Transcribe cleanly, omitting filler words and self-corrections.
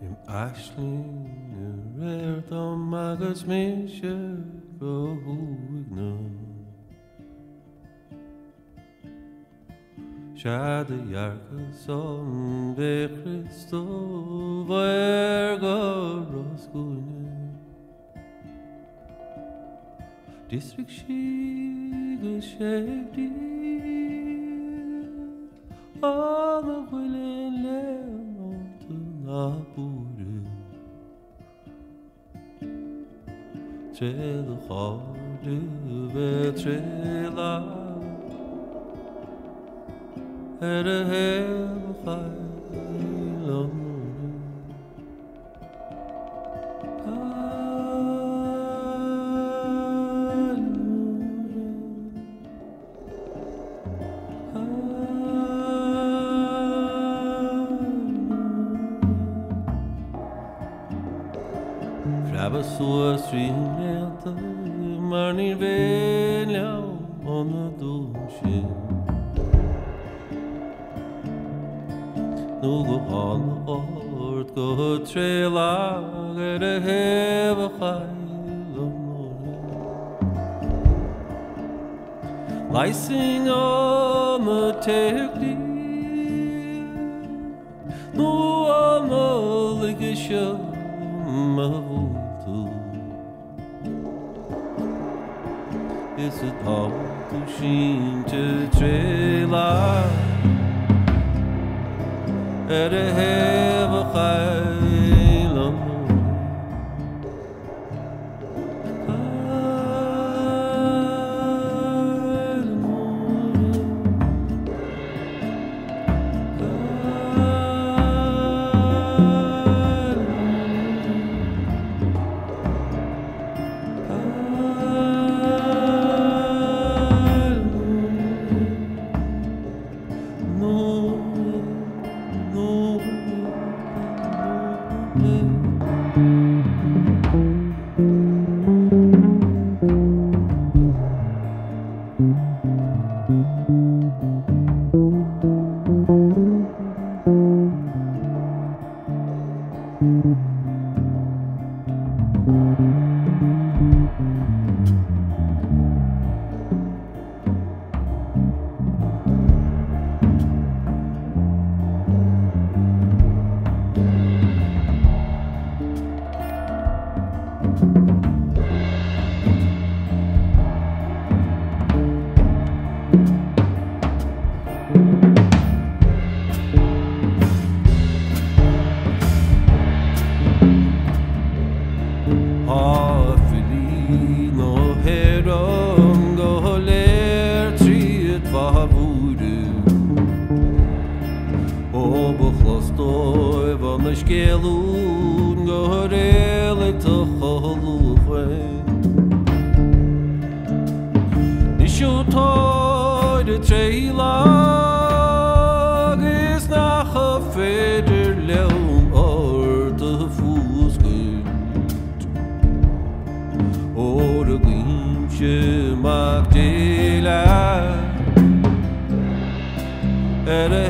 Im Aschling rert om magas mische rohigna. Schade jarkas om ve Christo verga roskune. District shiga shady all the willing land to Napoli. Tre the heart of Trela at a hell high Frabasua strimenta marni velja ona dusje. Nugo han ort go trela gere heva khailo Lysing on the tekli Nu on the ligisha mavutu Is it all to sheen to trela at a heavy khaylam Skelun gorele to holwe Nisho toy de trela is nach a feder leum or de fußgut or de glimsche magdela at a